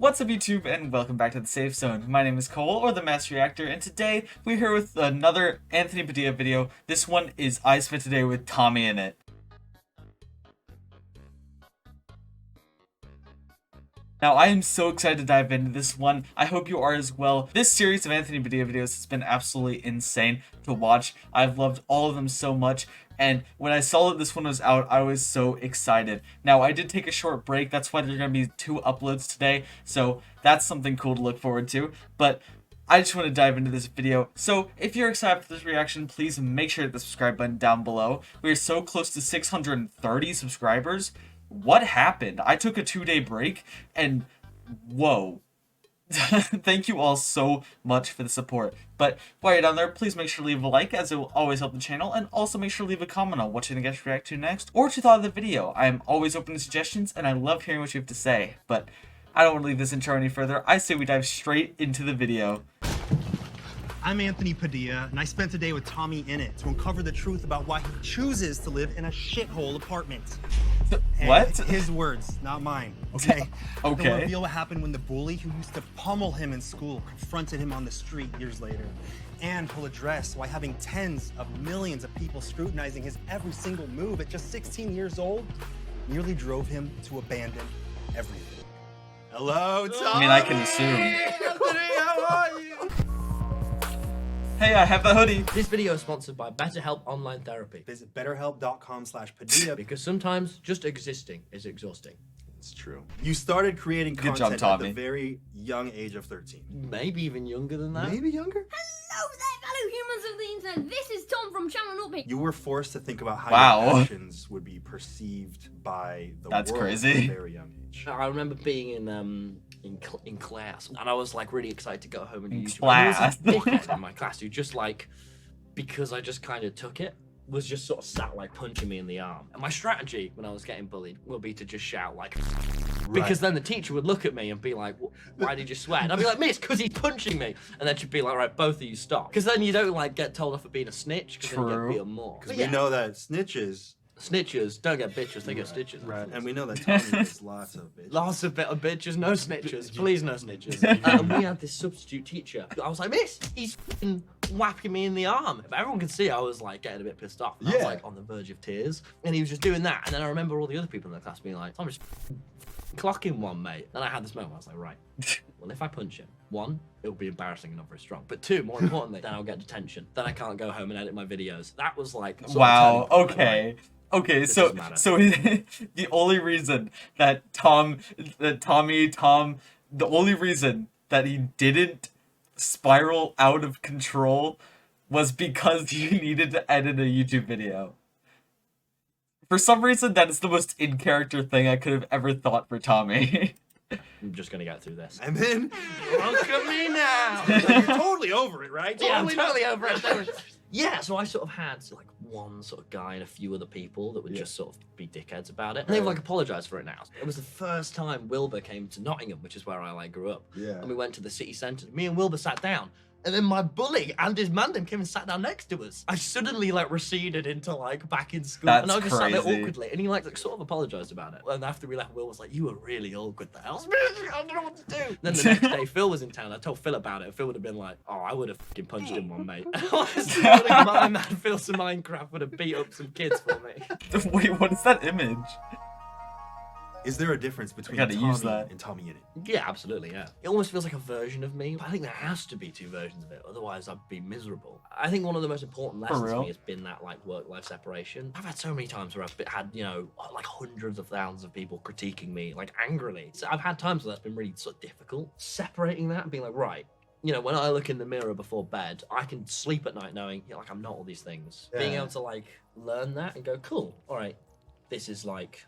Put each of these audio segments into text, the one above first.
What's up YouTube and welcome back to the Safe Zone. My name is Cole, or the Master Reactor, and today we're here with another Anthony Padilla video. This one is I Spent Today with Tommy in it. Now, I am so excited to dive into this one. I hope you are as well. This series of Anthony Padilla videos has been absolutely insane to watch. I've loved all of them so much, and when I saw that this one was out, I was so excited. Now, I did take a short break. That's why there's going to be 2 uploads today, so that's something cool to look forward to. But I just want to dive into this video. So if you're excited for this reaction, please make sure to hit the subscribe button down below. We are so close to 630 subscribers. What happened? I took a 2-day break and whoa. Thank you all so much for the support. But while you're down there, please make sure to leave a like, as it will always help the channel, and also make sure to leave a comment on what you think I should react to next, or what you thought of the video. I am always open to suggestions, and I love hearing what you have to say. But I don't want to leave this intro any further. I say we dive straight into the video. I'm Anthony Padilla, and I spent today with TOMMYINNIT to uncover the truth about why he chooses to live in a shithole apartment. What? His words, not mine, okay? Okay. He'll reveal what happened when the bully who used to pummel him in school confronted him on the street years later. And he'll address why having tens of millions of people scrutinizing his every single move at just 16 years old nearly drove him to abandon everything. Hello, Tommy! I mean, I can assume. Anthony, how are you? Hey, I have the hoodie. This video is sponsored by BetterHelp Online Therapy. Visit betterhelp.com/Padilla. Because sometimes just existing is exhausting. It's true. You started creating Good job, content at Tommy. the very young age of 13. Maybe even younger than that. Maybe younger? Hello there, fellow humans of the internet. This is Tom from Channel Up. You were forced to think about how Wow. your actions would be perceived by the That's world crazy. at a very young age. I remember being in class, and I was like really excited to go home and do In YouTube. class. And there was a dickhead in my class who just like, because I just kind of took it, was just sort of sat like punching me in the arm. And my strategy when I was getting bullied would be to just shout like, because then the teacher would look at me and be like, why did you swear? And I'd be like, miss, because he's punching me. And then she'd be like, right, both of you stop. Because then you don't like get told off for being a snitch, because then you True. get beat up more. Because But we know that snitches, snitches don't get bitches, they get stitches. right? And we know that Tommy has lots of bitches. Lots of bitches, no snitches. Please, no snitches. We had this substitute teacher. I was like, miss, he's f***ing whacking me in the arm. If everyone could see, I was like getting a bit pissed off. I was like on the verge of tears. And he was just doing that. And then I remember all the other people in the class being like, I'm just clocking one, mate. Then I had this moment, I was like, right, well, if I punch him, 1, it'll be embarrassing and not very strong. But 2, more importantly, then I'll get detention. Then I can't go home and edit my videos. That was like, sort of Wow, turning point, okay. right? Okay, This so doesn't matter. the only reason that Tom, the only reason that he didn't spiral out of control was because he needed to edit a YouTube video. For some reason, that is the most in-character thing I could have ever thought for Tommy. I'm just gonna get through this. And then, Look at me now. you're totally over it, right? Yeah, I'm totally over it. Yeah, so I sort of had like one sort of guy and a few other people that would just sort of be dickheads about it. And they've like apologized for it now. It was the first time Wilbur came to Nottingham, which is where I like grew up. Yeah. And we went to the city centre. Me and Wilbur sat down. And then my bully and his mandem came and sat down next to us. I suddenly like receded into like back in school. That's and I was just sat there crazy. awkwardly. And he like sort of apologized about it. And after we left, Will was like, you were really awkward there. I was I don't know what to do. Then the next day, Phil was in town. I told Phil about it. And Phil would have been like, oh, I would have fucking punched him one, mate. Honestly, my man Phil some Minecraft would have beat up some kids for me. Wait, what is that image? Is there a difference between gotta Tommy use that. and TOMMYINNIT? Yeah, absolutely, yeah. It almost feels like a version of me, but I think there has to be 2 versions of it, otherwise I'd be miserable. I think one of the most important lessons real? for me has been that like work-life separation. I've had so many times where I've had, you know, like hundreds of thousands of people critiquing me, like angrily. So I've had times where that's been really sort of difficult. Separating that and being like, right, you know, when I look in the mirror before bed, I can sleep at night knowing, you know, like I'm not all these things. Being able to like learn that and go, cool, all right, this is like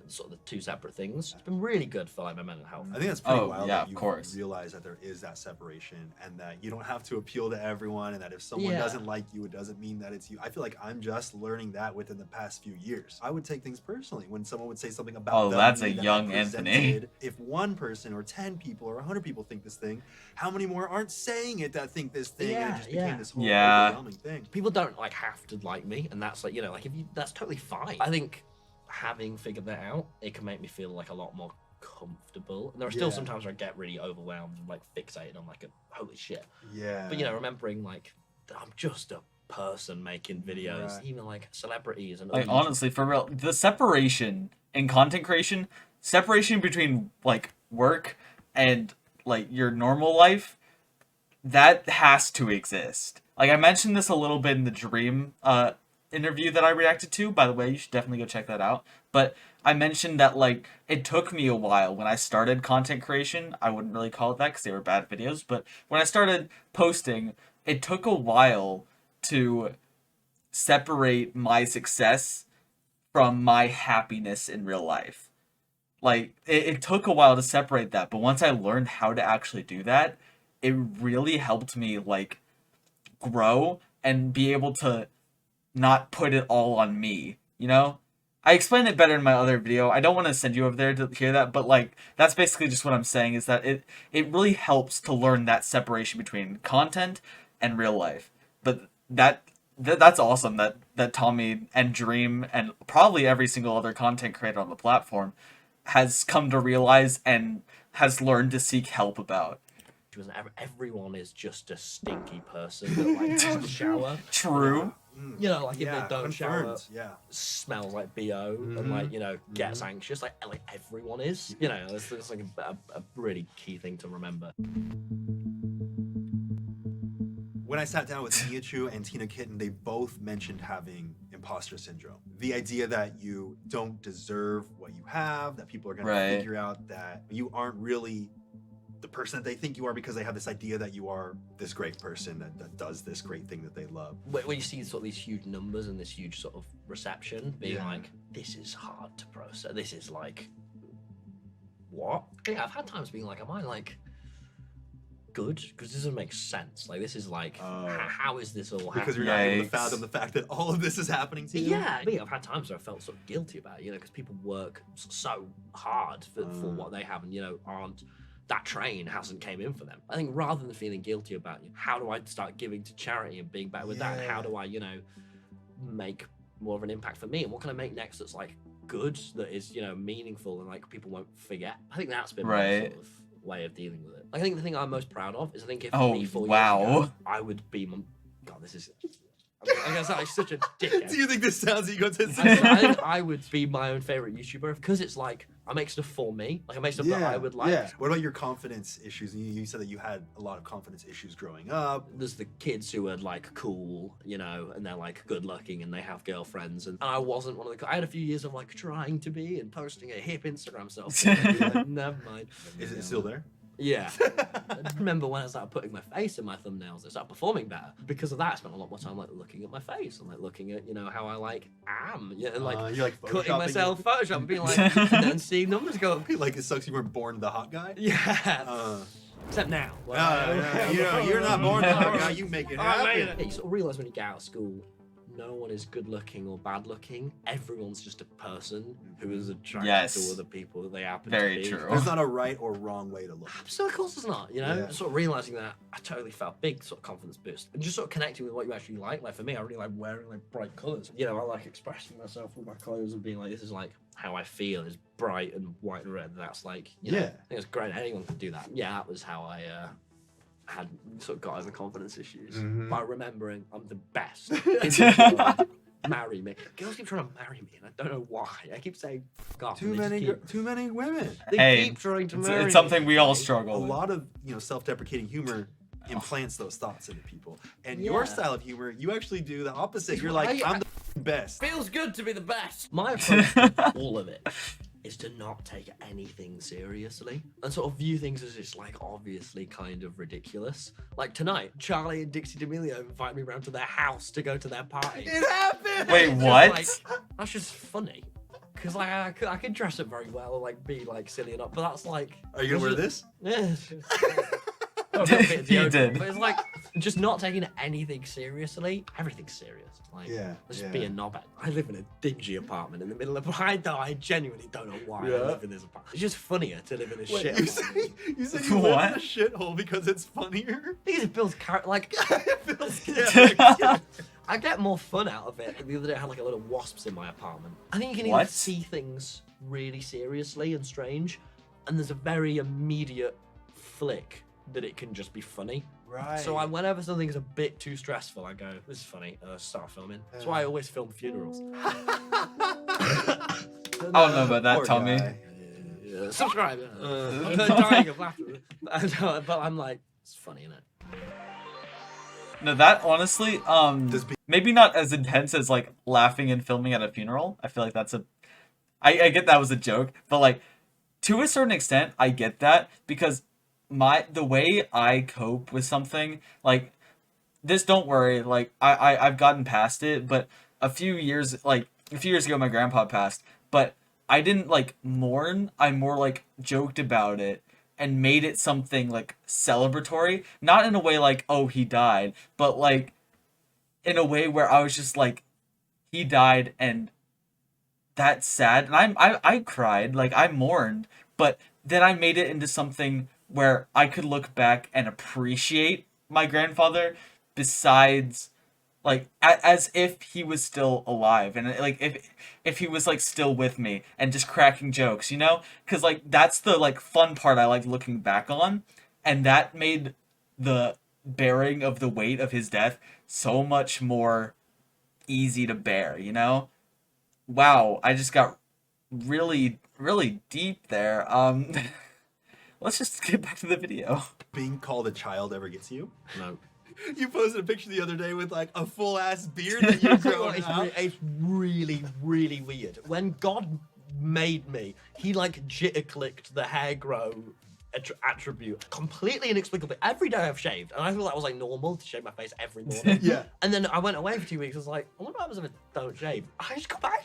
sort of the 2 separate things. It's been really good for like my mental health. I think that's pretty Oh, wild yeah, that of you course. realize that there is that separation and that you don't have to appeal to everyone, and that if someone Yeah. doesn't like you, it doesn't mean that it's you. I feel like I'm just learning that within the past few years. I would take things personally when someone would say something about Oh, them, that's a me that I young Anthony. presented. If 1 person or 10 people or 100 people think this thing, how many more aren't saying it that think this thing? And it just became this whole Yeah. overwhelming thing. People don't like have to like me, and that's like, you know, like if you, that's totally fine. I think having figured that out, it can make me feel like a lot more comfortable. And there are still Yeah. some times where I get really overwhelmed and like fixated on like a holy shit. Yeah. But you know, remembering like that I'm just a person making videos, Right. even like celebrities and Like other honestly, for real, the separation in content creation, separation between like work and like your normal life, that has to exist. Like I mentioned this a little bit in the Dream interview that I reacted to. By the way, you should definitely go check that out. But I mentioned that like it took me a while when I started content creation. I wouldn't really call it that because they were bad videos, but when I started posting, it took a while to separate my success from my happiness in real life. Like it took a while to separate that, but once I learned how to actually do that, it really helped me like grow and be able to not put it all on me, you know? I explained it better in my other video. I don't want to send you over there to hear that, but like that's basically just what I'm saying is that it really helps to learn that separation between content and real life. But that's awesome that Tommy and Dream and probably every single other content creator on the platform has come to realize and has learned to seek help about. because everyone is just a stinky person that like doesn't shower. True. You know, like if Yeah, they don't shower, confirmed. Yeah. smells like BO and like, you know, gets anxious. Like everyone is. You know, it's like a really key thing to remember. When I sat down with Miyachu and Tina Kitten, they both mentioned having imposter syndrome. The idea that you don't deserve what you have, that people are going to figure out that you aren't really the person that they think you are because they have this idea that you are this great person that does this great thing that they love. When you see sort of these huge numbers and this huge sort of reception, being like, this is hard to process. This is like, what? Yeah, I've had times being like, am I like good? Because this doesn't make sense. Like, this is like, how is this all happening? Because you're not able to fathom the fact that all of this is happening to you. Yeah, I've had times where I felt sort of guilty about it, you know, because people work so hard for what they have and, you know, that train hasn't came in for them. I think rather than feeling guilty about how do I start giving to charity and being better with that, and how do I, you know, make more of an impact for me, and what can I make next that's like good, that is, you know, meaningful and like people won't forget. I think that's been my sort of way of dealing with it. I think the thing I'm most proud of is I think if me 4 years ago, I would be God, this is I guess I'm such a dickhead. Do you think this sounds egotistical? I think I would be my own favorite YouTuber because it's like I make stuff for me. Like I make stuff that I would like. Yeah. What about your confidence issues? You said that you had a lot of confidence issues growing up. There's the kids who are like cool, you know, and they're like good looking and they have girlfriends, and I wasn't one of the. I had a few years of like trying to be and posting a hip Instagram selfie. Like, never mind. Is it still there? Yeah. I remember when I started putting my face in my thumbnails, I started performing better. Because of that, I spent a lot more time like looking at my face and like looking at, you know, how I like am. Yeah, and like, you're, like cutting myself Photoshop and being like, and then seeing numbers go up. Like it sucks you weren't born the hot guy? Yeah. Except now. You know, you're not born the hot guy, you make it happen. Yeah, you sort of realise when you get out of school, no one is good looking or bad looking. Everyone's just a person who is attracted to other people that they happen to be. Very true. There's not a right or wrong way to look. So of course there's not, you know? Sort of realising that, I totally felt a big sort of confidence boost. And just sort of connecting with what you actually like. Like for me, I really like wearing like bright colours. You know, I like expressing myself with my clothes and being like, this is like how I feel is bright and white and red. That's like, you know, I think it's great. Anyone could do that. Yeah, that was how I had sort of got over confidence issues by remembering I'm the best in the world. Marry me. Girls keep trying to marry me, and I don't know why. I keep saying, "God, Too many women. They keep trying to marry me. It's something we all struggle with. A lot of self-deprecating humor implants those thoughts into people. And your style of humor, you actually do the opposite. You're like, I'm the best. Feels good to be the best. My approach to all of it is to not take anything seriously and sort of view things as just like obviously kind of ridiculous. Like tonight, Charlie and Dixie D'Amelio invited me around to their house to go to their party. It happened! Wait, It's what? just, like, that's just funny. Cause like I could dress up very well, like be like silly enough, but that's like. Are you gonna wear this? Yeah. You did. But it's like just not taking anything seriously. Everything's serious. Like, let's just be a knobhead. I live in a dingy apartment in the middle of. I genuinely don't know why I live in this apartment. It's just funnier to live in a shit. You say you live in a shithole because it's funnier. These builds like. I get more fun out of it. The other day I had like a lot of wasps in my apartment. I think you can either see things really seriously and strange, and there's a very immediate flick that it can just be funny. Right. So whenever something's a bit too stressful, I go, this is funny, and I start filming. That's why I always film funerals. I don't know about that, Poor Tommy. guy. Subscribe. I'm dying of laughter. But I'm like, it's funny, isn't it? No, that honestly, Does pe- maybe not as intense as like laughing and filming at a funeral. I feel like that's a, I get that was a joke, but like to a certain extent, I get that because the way I cope with something like this, don't worry, like I've gotten past it, but a few years ago my grandpa passed, but I didn't like mourn, I more like joked about it and made it something like celebratory, not in a way like, oh, he died, but like in a way where I was just like, he died and that's sad, and I cried, like I mourned, but then I made it into something where I could look back and appreciate my grandfather besides like as if he was still alive, and like if he was like still with me and just cracking jokes, you know, because like that's the like fun part I like looking back on, and that made the bearing of the weight of his death so much more easy to bear, you know. Wow, I just got really deep there. Let's just get back to the video. being called a child ever gets you? No. You posted a picture the other day with like a full ass beard that you're growing out. It's really weird. When God made me, he like jitter clicked the hair grow attribute completely inexplicably. Every day I've shaved, and I thought that was like normal to shave my face every morning. Yeah. And then I went away for 2 weeks. I was like, I wonder what happens if I don't shave. I just got back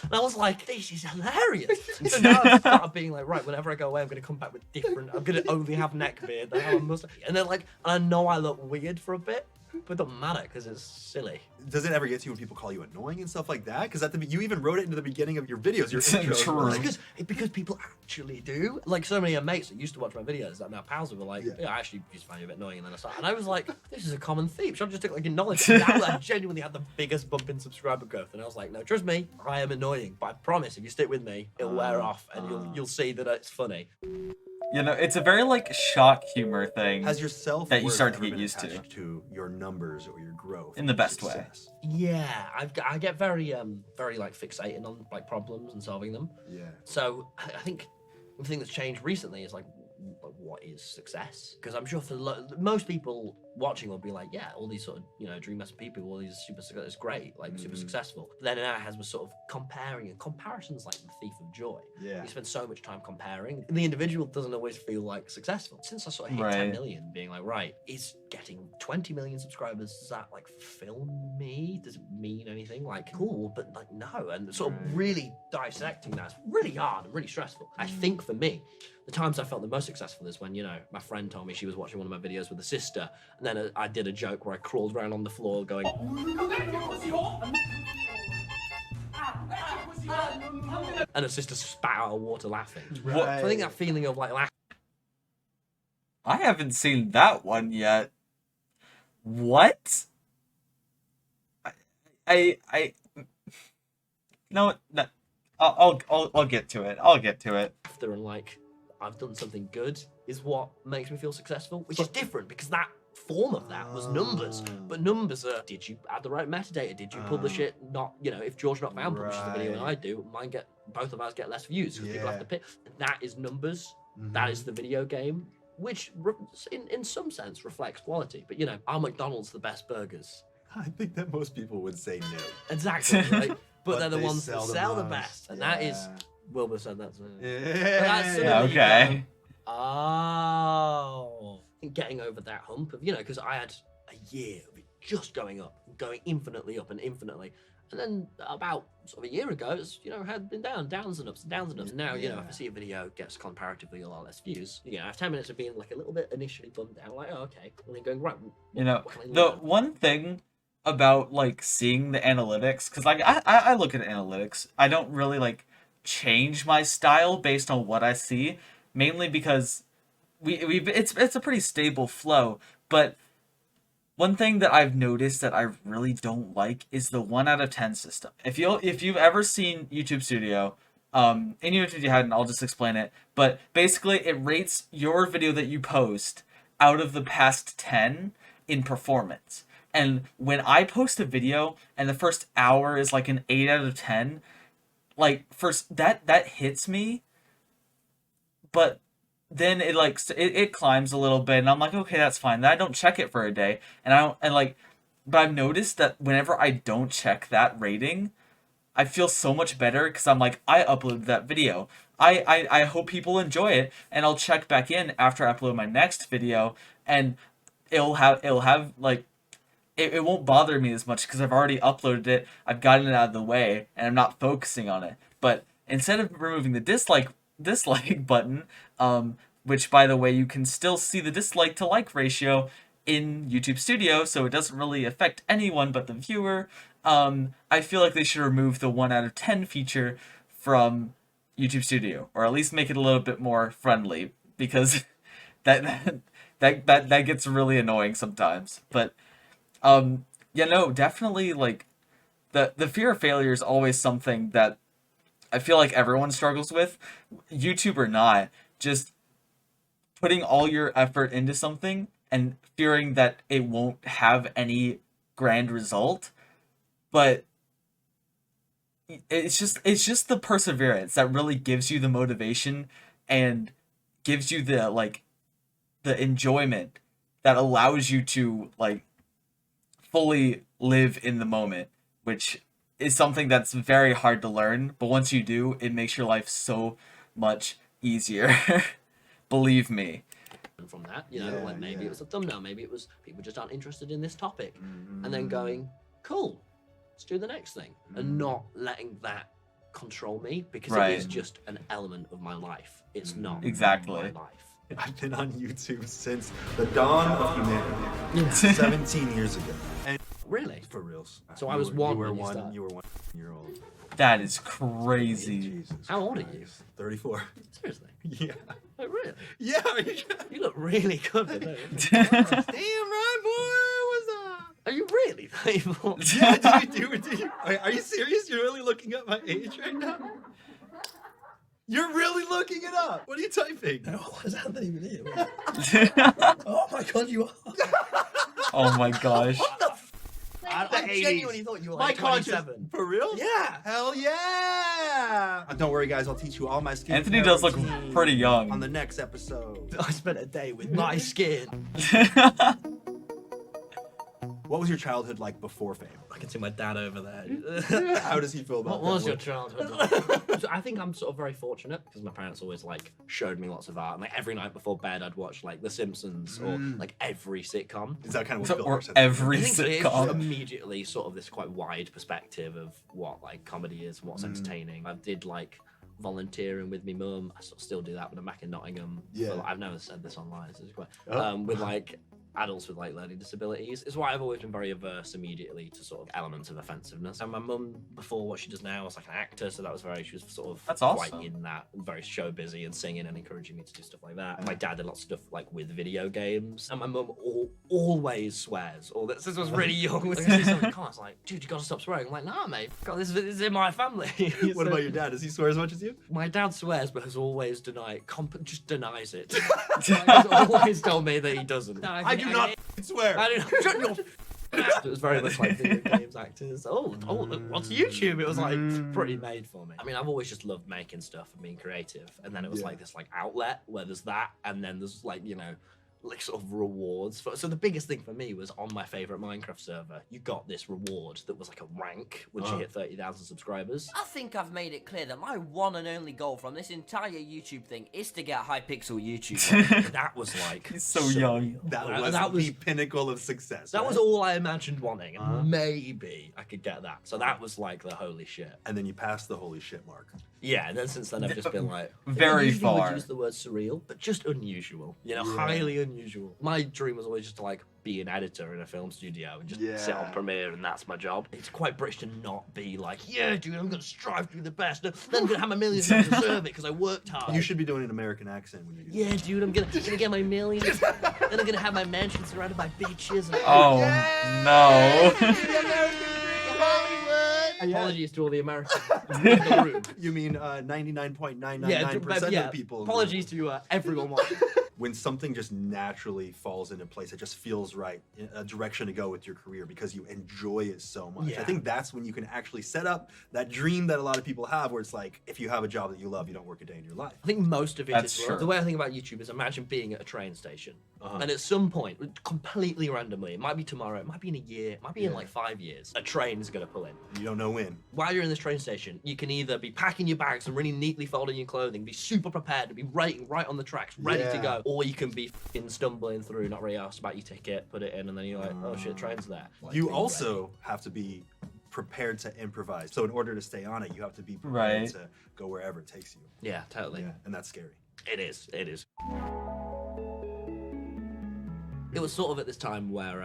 and I was like, this is hilarious. So now I've started being like, right, whenever I go away, I'm gonna come back with different. I'm gonna only have neck beard, then have a mustache, and then like I know I look weird for a bit, but it doesn't matter because it's silly. Does it ever get to you when people call you annoying and stuff like that? Because you even wrote it into the beginning of your videos. Your intro. True. Because people actually do. Like so many of my mates that used to watch my videos that are now pals were like, Yeah. yeah, I actually used to find you a bit annoying, and then I started. And I was like, this is a common theme. So I just took like acknowledge that I genuinely had the biggest bump in subscriber growth, and I was like, no, trust me, I am annoying, but I promise if you stick with me, it'll wear off, and you'll see that it's funny. You know, it's a very like shock humor thing. Has your self That you start to get been used to. attached to your numbers or your growth In the or best way. success? Yeah, I get very like fixated on like problems and solving them. Yeah. So I think the thing that's changed recently is like what is success? Because I'm sure for most people watching will be like, yeah, all these sort of dream master people, all these super success is great, like super successful. But then now it has was sort of comparing, and comparison's like the thief of joy. Yeah. You spend so much time comparing. The individual doesn't always feel like successful. Since I sort of hit 10 million, being like, right, is getting 20 million subscribers, does that like fill me? Does it mean anything? Like, cool, but like, no. And sort of really dissecting that's really hard and really stressful. I think for me, the times I felt the most successful is when, my friend told me she was watching one of my videos with a sister, and then I did a joke where I crawled around on the floor going, and her sister spat out of water laughing. Right. So I think that feeling of like laughing. I haven't seen that one yet. What? No, I'll get to it. I'll get to it. After and like, I've done something good is what makes me feel successful, which is different because that form of that was numbers. But numbers are, did you add the right metadata? Did you publish it? Not, if George Not Found publishes the video and I do, both of us get less views because people have to pay. That is numbers. That is the video game, which in some sense reflects quality. But are McDonald's the best burgers? I think that most people would say no. Exactly, right? But they're the they ones that sell the most. best. And that is, Wilbur said that. Yeah. Yeah, okay. Oh. Getting over that hump of, because I had a year of it just going up, going infinitely up and infinitely. And then about sort of a year ago, it's, had been downs and ups and downs and ups. And now, if I see a video gets comparatively a lot less views, I have 10 minutes of being like a little bit initially bummed out, like, oh, okay. And then going, right, what can I the learn? one thing about like seeing the analytics, because like I look at analytics, I don't really like change my style based on what I see, mainly because it's a pretty stable flow. But one thing that I've noticed that I really don't like is the 1 out of 10 system. If you've ever seen YouTube Studio, And even if you hadn't, I'll just explain it. But basically, it rates your video that you post out of the past 10 in performance. And when I post a video and the first hour is like an 8 out of 10, like first that hits me, but then it climbs a little bit, and I'm like, okay, that's fine. Then I don't check it for a day, but I've noticed that whenever I don't check that rating, I feel so much better because I'm like, I uploaded that video. I hope people enjoy it, and I'll check back in after I upload my next video, and it'll have like, it won't bother me as much because I've already uploaded it, I've gotten it out of the way, and I'm not focusing on it. But instead of removing the dislike button, which by the way, you can still see the dislike to like ratio in YouTube Studio, so it doesn't really affect anyone but the viewer. I feel like they should remove the 1 out of 10 feature from YouTube Studio, or at least make it a little bit more friendly, because that gets really annoying sometimes. But yeah, no, definitely, like, the fear of failure is always something that I feel like everyone struggles with, YouTube or not. Just putting all your effort into something and fearing that it won't have any grand result, but it's just the perseverance that really gives you the motivation and gives you the enjoyment that allows you to like fully live in the moment, which is something that's very hard to learn, but once you do, it makes your life so much easier. Believe me. From that, like maybe it was a thumbnail, maybe it was people just aren't interested in this topic, and then going, cool, let's do the next thing, and not letting that control me, because it is just an element of my life. It's not exactly my life. I've been on YouTube since the dawn of humanity, 17 years ago. And really? For reals. So I was one. You were 1 year old. That is crazy. Jesus How old are you? 34. Seriously? Yeah. Oh, really? Yeah. You look really good with those. Damn right, boy. What's up? Are you really 34? Yeah, are you serious? You're really looking up my age right now? You're really looking it up. What are you typing? No, is Anthony even here? Oh my god, you are. Oh my gosh. What the I genuinely thought you were like 27. For real? Yeah. Hell yeah. Don't worry, guys. I'll teach you all my skin. Anthony does look pretty young. On the next episode. I spent a day with my skin. What was your childhood like before fame? I can see my dad over there. How does he feel about What that? was your childhood like? I think I'm sort of very fortunate because my parents always like showed me lots of art. And, like every night before bed, I'd watch like The Simpsons or like every sitcom. Is that kind of what Or said? every I think it's sitcom. immediately sort of this quite wide perspective of what like comedy is, what's entertaining. I did like volunteering with my mum. I sort of still do that when I'm back in Nottingham. Yeah. So, like, I've never said this online, so it's quite with like adults with like learning disabilities. It's why I've always been very averse immediately to sort of elements of offensiveness. And my mum, before what she does now, was like an actor, so that was she was sort of That's awesome. quite in that, very show busy and singing and encouraging me to do stuff like that. And my dad did lots of stuff like with video games, and my mum always swears. All this was really young. Like, I see something I was like, dude, you gotta stop swearing. I'm like, nah, mate, God, this is in my family. What about your dad? Does he swear as much as you? My dad swears, but has always denied, just denies it. He's always told me that he doesn't. No, I do not swear. I don't know. Shut your It was very much like video games actors. Look, what's YouTube? It was like pretty made for me. I mean, I've always just loved making stuff and being creative. And then it was like this like outlet where there's that, and then there's like, you know, like sort of rewards for. So the biggest thing for me was on my favorite Minecraft server, you got this reward that was like a rank once you hit 30,000 subscribers. I think I've made it clear that my one and only goal from this entire YouTube thing is to get Hypixel YouTube. That was like He's so young. That was the pinnacle of success. That right? was all I imagined wanting, and maybe I could get that. So that was like the holy shit. And then you passed the holy shit mark. Yeah, and then since then I've just been like Very I usually far. would use the word surreal, but just unusual. You know, highly unusual. My dream was always just to like be an editor in a film studio and just sit on Premiere, and that's my job. It's quite British to not be like, yeah, dude, I'm gonna strive to be the best. Then I'm gonna have my millions to deserve it because I worked hard. You should be doing an American accent when you do Yeah, dude, I'm gonna get my millions. Then I'm gonna have my mansion surrounded by bitches. And Oh no. Hollywood. Apologies to all the Americans in the room. You mean 99.999% of the people? In the Apologies room. to everyone watching. When something just naturally falls into place, it just feels right, a direction to go with your career because you enjoy it so much. Yeah. I think that's when you can actually set up that dream that a lot of people have, where it's like, if you have a job that you love, you don't work a day in your life. I think most of it That's is true. the way I think about YouTube is imagine being at a train station, and at some point, completely randomly, it might be tomorrow, it might be in a year, it might be in like 5 years, a train is going to pull in. You don't know when. While you're in this train station, you can either be packing your bags and really neatly folding your clothing, be super prepared to be waiting right on the tracks, ready to go, or you can be f***ing stumbling through, not really asked about your ticket, put it in, and then you're like, oh shit, train's there. Like, You being also have to be prepared to improvise. So in order to stay on it, you have to be prepared Right. to go wherever it takes you. ready. Yeah, totally. Yeah, and that's scary. It is. It is. It was sort of at this time where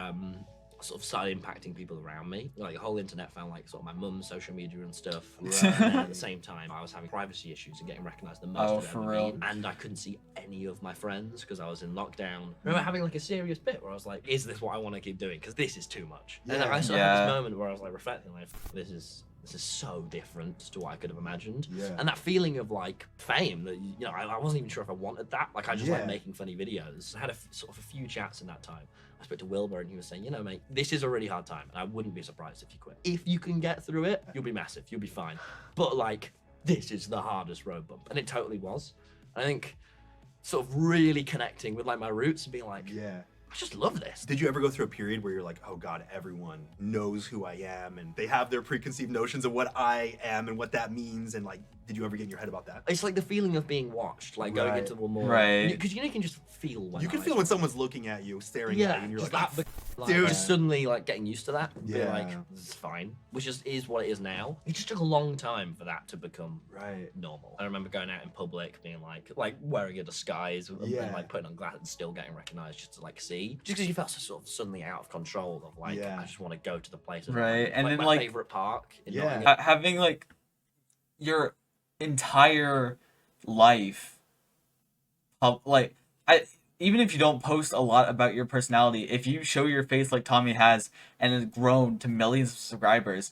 sort of started impacting people around me. Like the whole internet found like sort of my mum's social media and stuff. And then at the same time, I was having privacy issues and getting recognised the most. Oh, I've for ever real? been. And I couldn't see any of my friends because I was in lockdown. I remember having like a serious bit where I was like, "Is this what I want to keep doing? Because this is too much." And I sort of had Yeah. this moment where I was like reflecting, like, "This is so different to what I could have imagined." Yeah. And that feeling of like fame that, you know, I wasn't even sure if I wanted that. Like I just like Yeah. making funny videos. I had sort of a few chats in that time. I spoke to Wilbur and he was saying, you know, mate, this is a really hard time and I wouldn't be surprised if you quit. If you can get through it, you'll be massive, you'll be fine. But like, this is the hardest road bump. And it totally was. I think sort of really connecting with like my roots and being like, Yeah. I just love this. Did you ever go through a period where you're like, oh God, everyone knows who I am and they have their preconceived notions of what I am and what that means? And like, did you ever get in your head about that? It's like the feeling of being watched, like going Right. into the more, Right. Because you know, you can just feel when You can eyes feel when someone's looking at you, staring at you, and you're just like, that, like, dude. just suddenly like getting used to that, and being Yeah. like, it's fine, which is what it is now. It just took a long time for that to become right. normal. I remember going out in public, being like wearing a disguise, and Yeah. like putting on glasses, and still getting recognized just to like see, just because you felt so sort of suddenly out of control of like, Yeah. I just want to go to the place, Right, and then, my like- favorite park. In Yeah. Nottingham. Having like your entire life like even if you don't post a lot about your personality, if you show your face like Tommy has and has grown to millions of subscribers,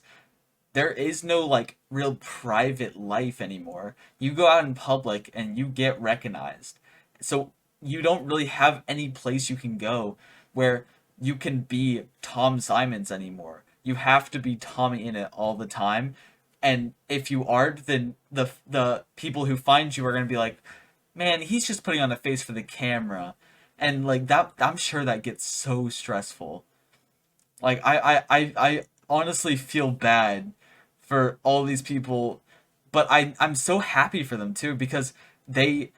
there is no like real private life anymore. You go out in public and you get recognized, so you don't really have any place you can go where you can be Tom Simons anymore. You have to be TOMMYINNIT all the time. And if you aren't, then the people who find you are going to be like, man, he's just putting on a face for the camera. And like that, I'm sure that gets so stressful. Like I honestly feel bad for all these people, but I'm so happy for them too, because they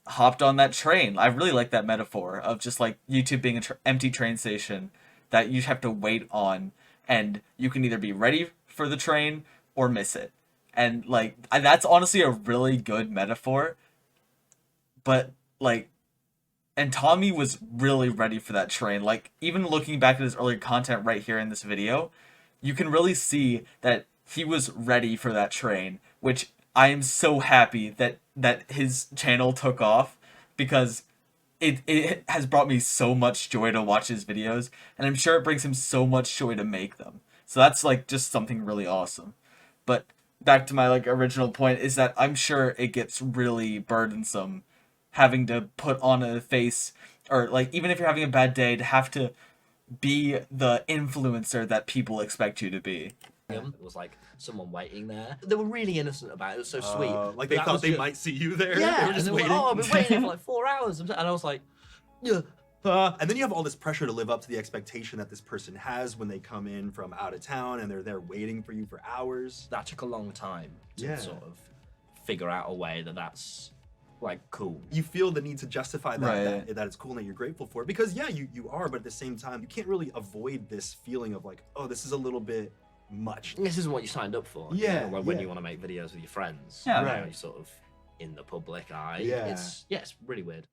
hopped on that train. I really like that metaphor of just like YouTube being an empty train station that you have to wait on, and you can either be ready for the train or miss it. And like that's honestly a really good metaphor. But like, and Tommy was really ready for that train. Like even looking back at his earlier content right here in this video, you can really see that he was ready for that train, which I am so happy that his channel took off, because it has brought me so much joy to watch his videos, and I'm sure it brings him so much joy to make them. So that's like just something really awesome. But back to my like original point is that I'm sure it gets really burdensome having to put on a face, or like even if you're having a bad day, to have to be the influencer that people expect you to be. It was like someone waiting there. They were really innocent about it. It was so sweet. Like But they that thought was they just- might see you there. Yeah, They were and just they were like, waiting. oh, I've been waiting here for like 4 hours. And I was like, yeah. And then you have all this pressure to live up to the expectation that this person has when they come in from out of town and they're there waiting for you for hours. That took a long time to Yeah. sort of figure out a way that's like cool. You feel the need to justify that, Right. that it's cool and that you're grateful for it, because yeah, you are, but at the same time, you can't really avoid this feeling of like, oh, this is a little bit much. This isn't what you signed up for. Yeah, Like when yeah. you want to make videos with your friends. Yeah. You know, Right. you're sort of in the public eye. Yeah. It's really weird.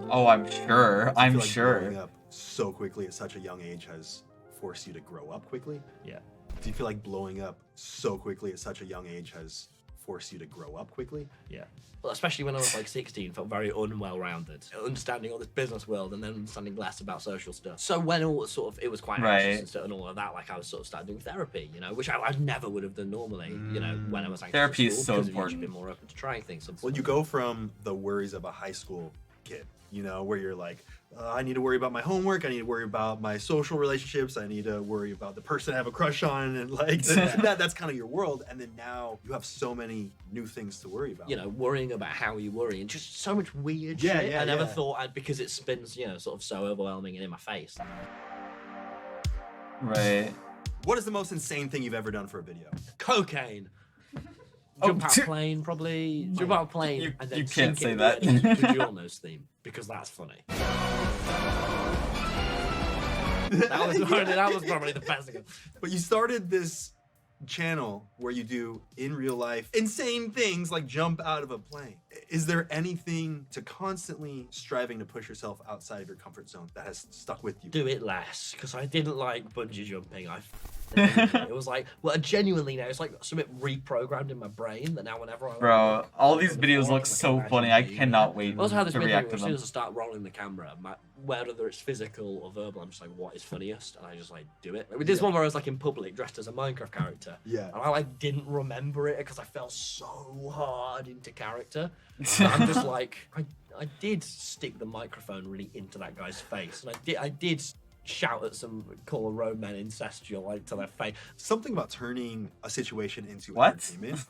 Oh, I'm sure. I I'm feel like sure. growing up so quickly at such a young age has forced you to grow up quickly. Yeah. Do you feel like blowing up so quickly at such a young age has force you to grow up quickly. Yeah. Well, especially when I was like 16, felt very unwell-rounded, understanding all this business world and then understanding less about social stuff. So when all sort of it was quite anxious and stuff and all of that, like I was sort of started doing therapy, you know, which I never would have done normally, you know, when I was anxious. Therapy at school, is so because important. You've been more open to trying things. Well, you go from the worries of a high school kid, you know, where you're like, I need to worry about my homework, I need to worry about my social relationships, I need to worry about the person I have a crush on, and like that's kind of your world. And then now you have so many new things to worry about. You know, worrying about how you worry and just so much weird Yeah, shit. yeah, I never yeah. thought I'd, because it spins, you know, sort of so overwhelming and in my face. Right. What is the most insane thing you've ever done for a video? Cocaine. Oh, Jump out a plane, probably. Jump out a plane You- and then you can't sink say it that. into the Journos theme, because that's funny. that was probably the best thing. But you started this channel where you do in real life insane things like jump out of a plane. Is there anything to constantly striving to push yourself outside of your comfort zone that has stuck with you? Do it less, because I didn't like bungee jumping. It was like, well, genuinely now, it's like something reprogrammed in my brain that now whenever I Bro, all these videos look so funny. I cannot wait I also have this to weird thing react where to as soon them. as I start rolling the camera, whether it's physical or verbal, I'm just like, what is funniest? And I just like do it. Like, with this one where I was like in public dressed as a Minecraft character. Yeah. And I like didn't remember it because I fell so hard into character. And I'm just like, I did stick the microphone really into that guy's face. And I did shout at some call a roadman incestual like to their face. Something about turning a situation into What? entertainment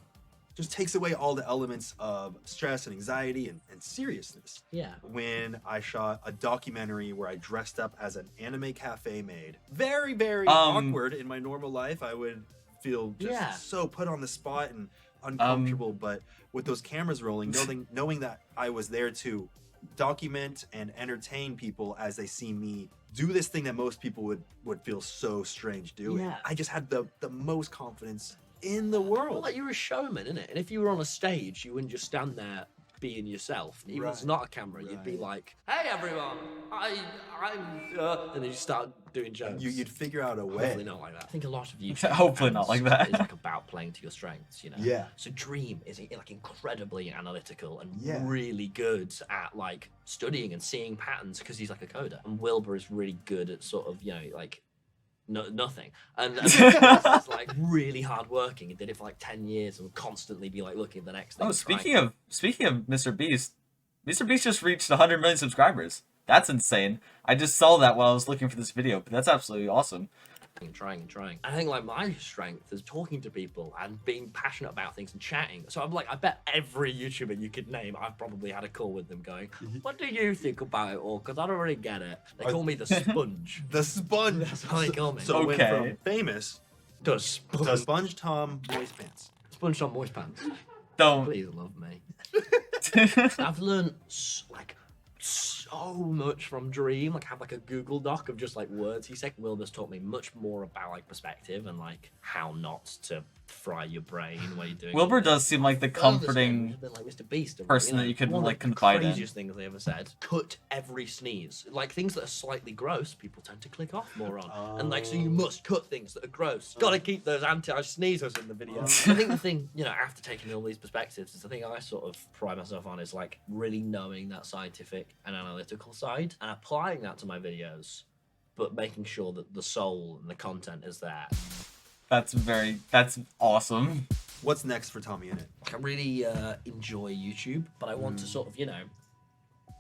just takes away all the elements of stress and anxiety and seriousness. Yeah. When I shot a documentary where I dressed up as an anime cafe maid, very, very Um, awkward in my normal life. I would feel just Yeah. so put on the spot and uncomfortable. But with those cameras rolling, knowing that I was there to document and entertain people as they see me do this thing that most people would feel so strange doing. Yeah. I just had the most confidence in the world. Well, like you're a showman, innit? And if you were on a stage, you wouldn't just stand there being yourself. Even if it's Right. not a camera, you'd be Right. like, "Hey everyone, I'm," and then you start doing jokes. You'd figure out a Hopefully way. not like that. I think a lot of YouTube Hopefully not like that. is like about playing to your strengths, you know. Yeah. So Dream is like incredibly analytical and Yeah. really good at like studying and seeing patterns because he's like a coder. And Wilbur is really good at sort of, you know, like nothing. And it's like really hard working. He did it for like 10 years and would constantly be like looking at the next thing. Oh, and trying. speaking of Mr. Beast just reached 100 million subscribers. That's insane. I just saw that while I was looking for this video, but that's absolutely awesome. And trying. I think like my strength is talking to people and being passionate about things and chatting. So I'm like, I bet every YouTuber you could name, I've probably had a call with them going, "What do you think about it all? Because I don't really get it." They call me the sponge. The sponge. That's what they call me. So it went Okay. from famous Does to Sponge Tom Boys Pants. Sponge on moist pants. Don't. Please love me. I've learned like so much from Dream. Like I have like a Google Doc of just like words he said. Wilbur's taught me much more about like perspective and like how not to fry your brain when you're doing. Wilbur does seem like the comforting Been like Mr. Beast, person that you could, one of like, the confide in. craziest things they ever said. Cut every sneeze. Like things that are slightly gross, people tend to click off more on. And like so you must cut things that are gross. Got to keep those anti-sneezers in the video. I think the thing, you know, after taking all these perspectives, is the thing I sort of pride myself on is like really knowing that scientific and analytical side and applying that to my videos, but making sure that the soul and the content is there. That's awesome. What's next for TOMMYINNIT? I really enjoy YouTube, but I want to sort of, you know,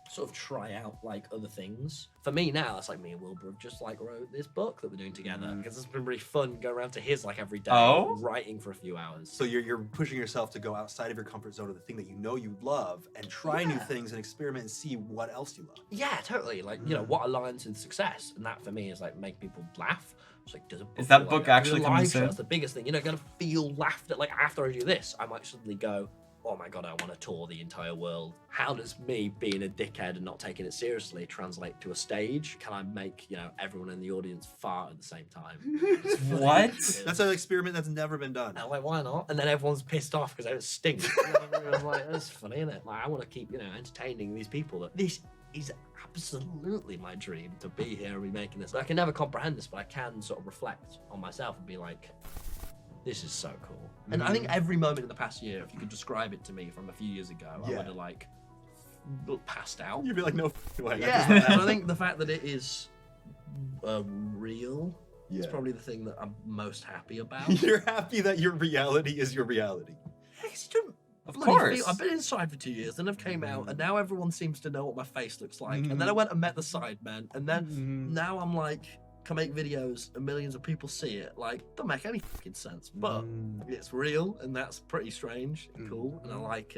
sort of try out like other things. For me now, it's like me and Wilbur have just like wrote this book that we're doing together because it's been really fun going around to his like every day, writing for a few hours. So you're pushing yourself to go outside of your comfort zone of the thing that you know you love and try new things and experiment and see what else you love. Yeah, totally. Like, you know, what aligns with success, and that for me is like make people laugh. It's like, does a book Is that feel book like that? actually Does a coming live show? soon? That's the biggest thing. You know, gonna feel laughed at. Like after I do this, I might suddenly go, "Oh my god, I want to tour the entire world." How does me being a dickhead and not taking it seriously translate to a stage? Can I make, you know, everyone in the audience fart at the same time? What? That's an experiment that's never been done. I'm like, why not? And then everyone's pissed off because it stinks. I'm like, that's funny, isn't it? Like, I want to keep, you know, entertaining these people. This is absolutely my dream, to be here and be making this. I can never comprehend this, but I can sort of reflect on myself and be like, this is so cool. And I think every moment in the past year, if you could describe it to me from a few years ago, I would have like passed out. You'd be like, no way. Yeah. So I think the fact that it is real is Yeah. probably the thing that I'm most happy about. You're happy that your reality is your reality. Of Bloody course. I've been inside for 2 years, then I've came out, and now everyone seems to know what my face looks like. And then I went and met the Sidemen, and then now I'm like, can make videos and millions of people see it. Like, don't make any fucking sense, but it's real, and that's pretty strange and cool, and I like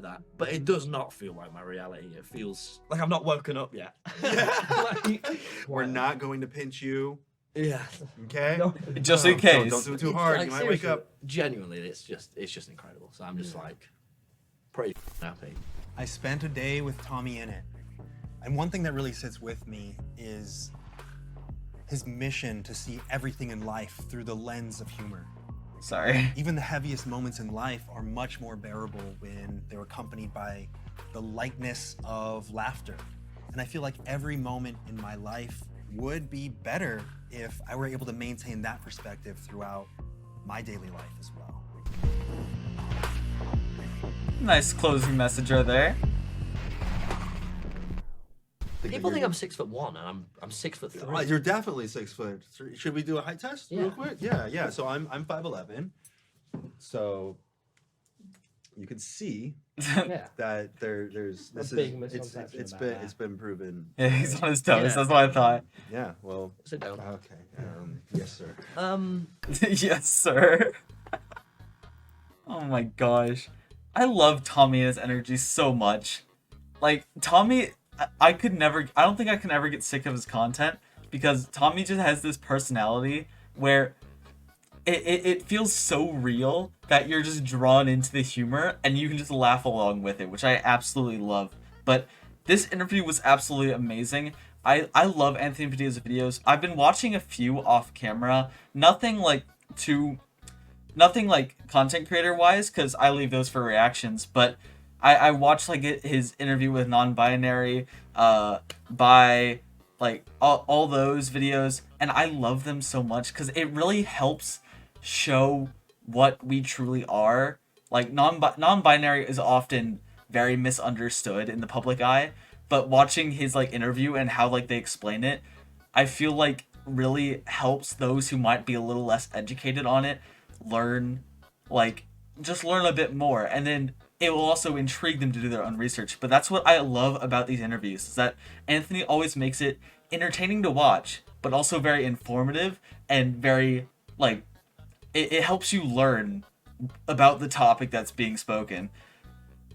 that. But it does not feel like my reality. It feels like I've not woken up yet. Like, We're not going to pinch you, yeah. okay? No. Just in case. Don't do it too hard. Like, You might wake seriously, up. Genuinely, it's just incredible. So I'm just like pretty happy. I spent a day with TOMMYINNIT, and one thing that really sits with me is his mission to see everything in life through the lens of humor. Sorry. Even the heaviest moments in life are much more bearable when they're accompanied by the lightness of laughter. And I feel like every moment in my life would be better if I were able to maintain that perspective throughout my daily life as well. Nice closing message right there. People think I'm 6'1" and I'm 6'3". You're definitely 6'3". Should we do a height test real quick? Yeah. So I'm 5'11". So you can see Yeah. that there's this big is misconception it's about been that. it's been proven. Yeah, he's on his toes. Yeah. That's what I thought. Yeah. Well. Sit down. Okay. Yes, sir. Yes, sir. Oh my gosh. I love Tommy and his energy so much. Like, Tommy, I don't think I can ever get sick of his content, because Tommy just has this personality where it feels so real that you're just drawn into the humor and you can just laugh along with it, which I absolutely love. But this interview was absolutely amazing. I love Anthony Padilla's videos. I've been watching a few off camera. Nothing like content creator wise, because I leave those for reactions, but I watched like his interview with non-binary, by like all those videos, and I love them so much because it really helps show what we truly are. Like, non-binary is often very misunderstood in the public eye, but watching his like interview and how like they explain it, I feel like really helps those who might be a little less educated on it learn a bit more, and then it will also intrigue them to do their own research. But that's what I love about these interviews, is that Anthony always makes it entertaining to watch, but also very informative and very, like, it helps you learn about the topic that's being spoken.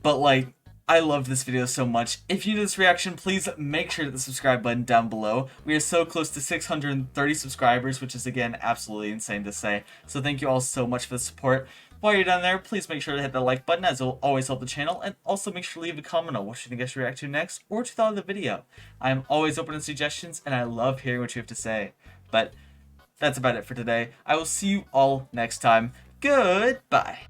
But, like, I loved this video so much. If you did this reaction, please make sure to hit the subscribe button down below. We are so close to 630 subscribers, which is, again, absolutely insane to say. So thank you all so much for the support. While you're down there, please make sure to hit the like button, as it will always help the channel, and also make sure to leave a comment on what you think I should react to next, or what you thought of the video. I am always open to suggestions, and I love hearing what you have to say. But that's about it for today. I will see you all next time. Goodbye.